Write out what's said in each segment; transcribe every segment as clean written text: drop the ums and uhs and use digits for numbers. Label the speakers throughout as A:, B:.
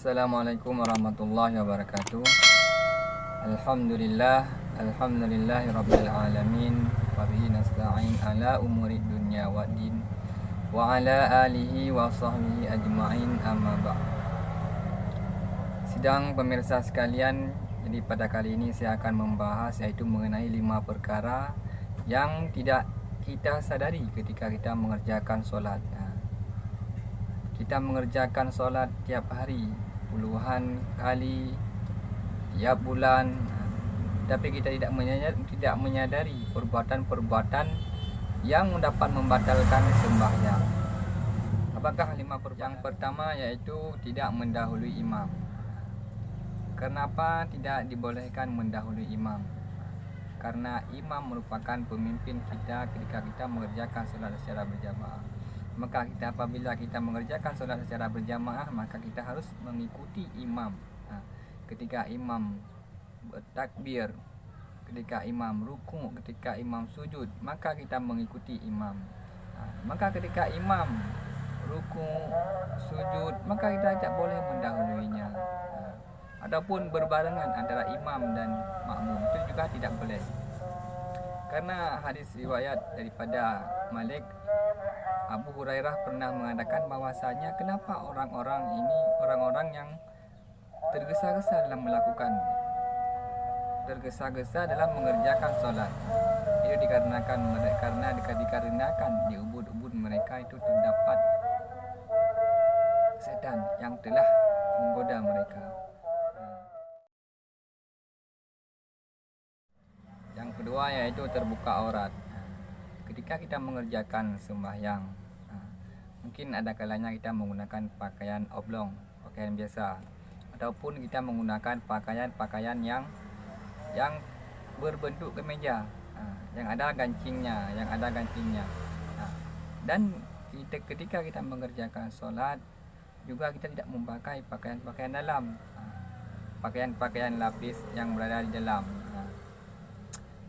A: Assalamualaikum warahmatullahi wabarakatuh. Alhamdulillahi rabbil alamin. Wa bihi nasta'in ala umuri dunya waddin. Wa ala alihi wa sahbihi ajma'in, amma ba'd. Sidang pemirsa sekalian, jadi pada kali ini saya akan membahas yaitu mengenai 5 perkara yang tidak kita sadari ketika kita mengerjakan solat. Kita mengerjakan solat tiap hari, puluhan kali, tiap bulan, tapi kita tidak menyadari perbuatan-perbuatan yang dapat membatalkan sembahyang. Apakah 5 perbuatan? Yang pertama yaitu tidak mendahului imam. Kenapa tidak dibolehkan mendahului imam? Karena imam merupakan pemimpin kita ketika kita mengerjakan solat secara berjamaah. Maka apabila kita mengerjakan solat secara berjamaah, maka kita harus mengikuti imam. Ketika imam bertakbir, ketika imam ruku, ketika imam sujud, maka kita mengikuti imam. Maka ketika imam ruku, sujud, maka kita tidak boleh mendahuluinya. Adapun berbarengan antara imam dan makmum itu juga tidak boleh. Karena hadis riwayat daripada Malik Abu Hurairah pernah mengatakan bahwasanya kenapa orang-orang yang tergesa-gesa dalam mengerjakan sholat itu dikarenakan di ubud-ubud mereka itu terdapat setan yang telah menggoda mereka. Yang kedua yaitu terbuka aurat. Ketika kita mengerjakan sembahyang, mungkin ada kalanya kita menggunakan pakaian oblong, pakaian biasa, ataupun kita menggunakan pakaian yang berbentuk kemeja, yang ada gancingnya, dan ketika kita mengerjakan solat juga kita tidak memakai pakaian dalam, pakaian lapis yang berada di dalam.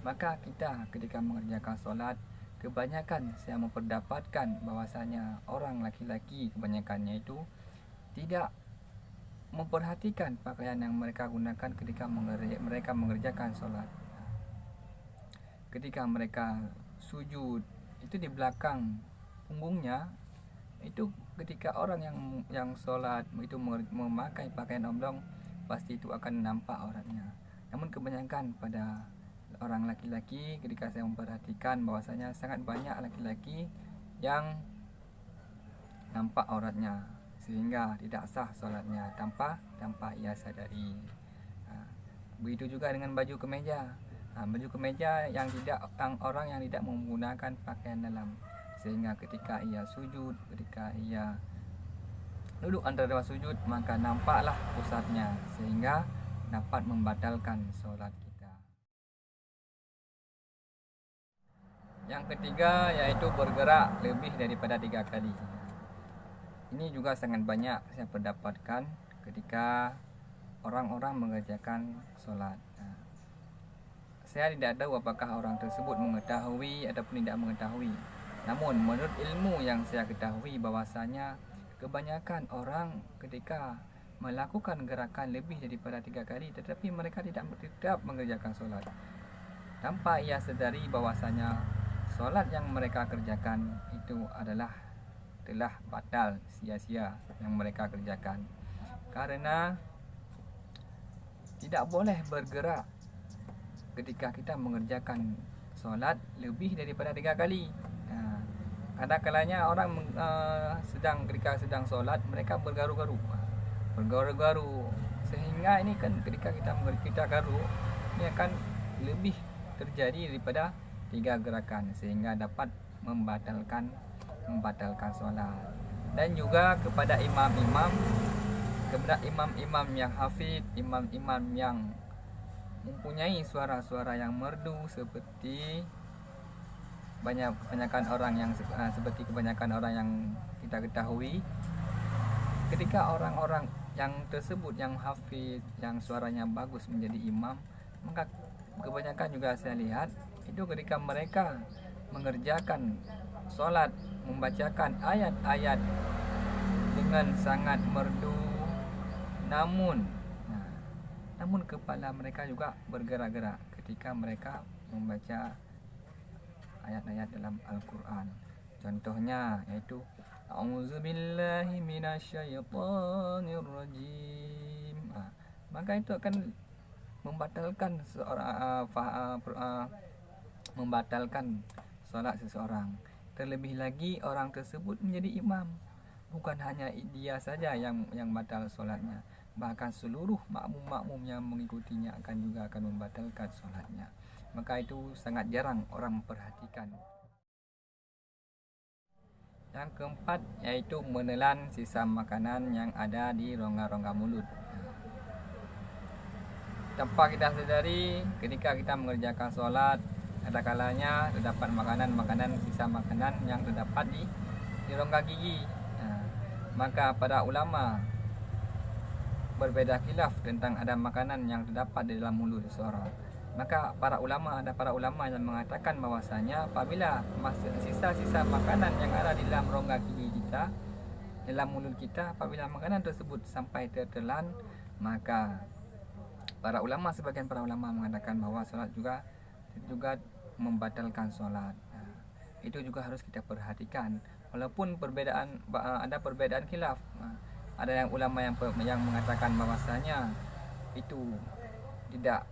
A: Maka kita ketika mengerjakan solat, kebanyakan saya memperdapatkan bahwasanya orang laki-laki kebanyakannya itu tidak memperhatikan pakaian yang mereka gunakan ketika mereka mengerjakan solat. Ketika mereka sujud, itu di belakang punggungnya itu ketika orang yang solat itu memakai pakaian oblong, pasti itu akan nampak auratnya. Namun kebanyakan pada orang laki-laki, ketika saya memperhatikan bahwasanya sangat banyak laki-laki yang nampak auratnya sehingga tidak sah solatnya tanpa ia sadari. Begitu juga dengan baju kemeja. Baju kemeja yang orang yang tidak menggunakan pakaian dalam, sehingga ketika ia sujud, ketika ia duduk antara dua sujud, maka nampaklah pusatnya sehingga dapat membatalkan solat kita. Yang ketiga yaitu bergerak lebih daripada 3 kali. Ini juga sangat banyak saya mendapatkan ketika orang-orang mengerjakan solat. Saya tidak tahu apakah orang tersebut mengetahui ataupun tidak mengetahui. Namun menurut ilmu yang saya ketahui bahwasanya kebanyakan orang ketika melakukan gerakan lebih daripada 3 kali, tetapi mereka tidak mengerjakan solat tanpa ia sedari bahwasanya solat yang mereka kerjakan itu telah batal, sia-sia yang mereka kerjakan. Karena tidak boleh bergerak ketika kita mengerjakan solat lebih daripada 3 kali. Kadang-kadangnya orang ketika sedang solat mereka bergaru-garu, sehingga ini kan ketika kita garu, ini akan lebih terjadi daripada 3 gerakan sehingga dapat membatalkan solat. Dan juga kepada imam-imam yang hafid, imam-imam yang mempunyai suara-suara yang merdu seperti kebanyakan orang yang kita ketahui. Ketika orang-orang yang tersebut yang hafid, yang suaranya bagus menjadi imam, maka kebanyakan juga saya lihat itu ketika mereka mengerjakan solat, membacakan ayat-ayat dengan sangat merdu, namun namun kepala mereka juga bergerak-gerak ketika mereka membaca ayat-ayat dalam Al-Quran. Contohnya yaitu A'udzubillahi minasyaitonirrajim. Maka itu akan membatalkan membatalkan solat seseorang. Terlebih lagi orang tersebut menjadi imam. Bukan hanya dia saja yang batal solatnya, bahkan seluruh makmum-makmum yang mengikutinya akan membatalkan solatnya. Maka itu sangat jarang orang memperhatikan. Yang keempat yaitu menelan sisa makanan yang ada di rongga-rongga mulut. Tanpa kita sadari, ketika kita mengerjakan solat, ada kalanya terdapat sisa makanan yang terdapat di rongga gigi. Maka para ulama berbeda khilaf tentang ada makanan yang terdapat di dalam mulut seseorang. Maka ada para ulama yang mengatakan bahwasanya apabila sisa-sisa makanan yang ada di dalam rongga gigi kita, dalam mulut kita, apabila makanan tersebut sampai tertelan, maka sebagian para ulama mengatakan bahwa solat juga membatalkan solat. Itu juga harus kita perhatikan. Walaupun ada perbedaan khilaf. Ada yang ulama yang mengatakan bahwasanya itu tidak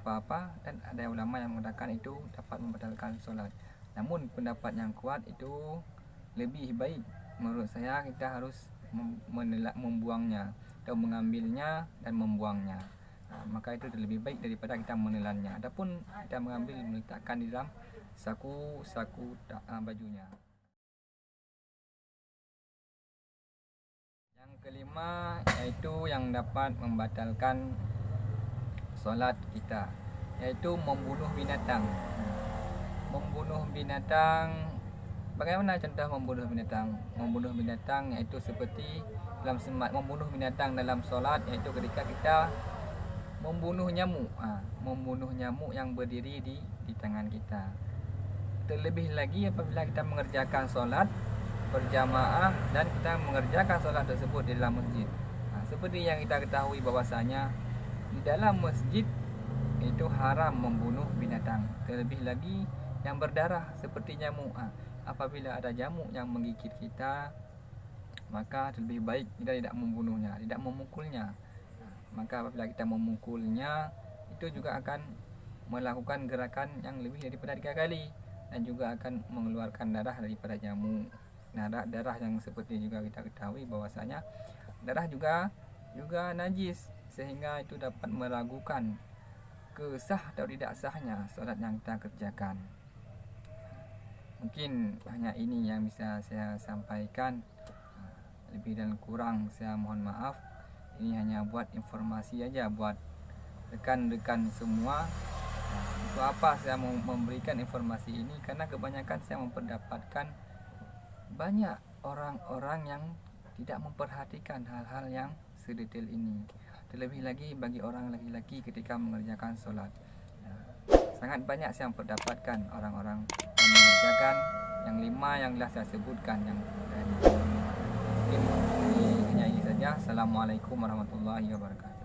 A: apa-apa, dan ada yang ulama yang mengatakan itu dapat membatalkan solat. Namun pendapat yang kuat itu lebih baik menurut saya, kita harus membuangnya atau mengambilnya dan membuangnya. Maka itu lebih baik daripada kita menelannya. Adapun kita mengambil, meletakkan di dalam saku bajunya. Yang kelima yaitu yang dapat membatalkan solat kita, yaitu membunuh binatang. Membunuh binatang, bagaimana contoh membunuh binatang? Membunuh binatang yaitu seperti membunuh binatang dalam solat, yaitu ketika kita membunuh nyamuk, membunuh nyamuk yang berdiri di tangan kita. Terlebih lagi apabila kita mengerjakan solat berjamaah dan kita mengerjakan solat tersebut di dalam masjid. Seperti yang kita ketahui bahwasanya di dalam masjid itu haram membunuh binatang, terlebih lagi yang berdarah seperti nyamuk. Apabila ada nyamuk yang menggigit kita, maka lebih baik kita tidak membunuhnya, tidak memukulnya. Maka apabila kita memukulnya, itu juga akan melakukan gerakan yang lebih daripada 3 kali, dan juga akan mengeluarkan darah daripada nyamuk. Darah yang seperti juga kita ketahui bahwasanya darah juga najis, sehingga itu dapat meragukan kesah atau tidak sahnya solat yang kita kerjakan. Mungkin hanya ini yang bisa saya sampaikan. Lebih dan kurang saya mohon maaf. Ini hanya buat informasi aja buat rekan-rekan semua. Untuk apa saya mau memberikan informasi ini? Karena kebanyakan saya memperdapatkan banyak orang-orang yang tidak memperhatikan hal-hal yang sedetail ini. Terlebih lagi bagi orang laki-laki ketika mengerjakan solat. Sangat banyak saya memperdapatkan orang-orang yang mengerjakan yang 5 yang telah saya sebutkan yang tadi. Hanya ini saja. Assalamualaikum warahmatullahi wabarakatuh.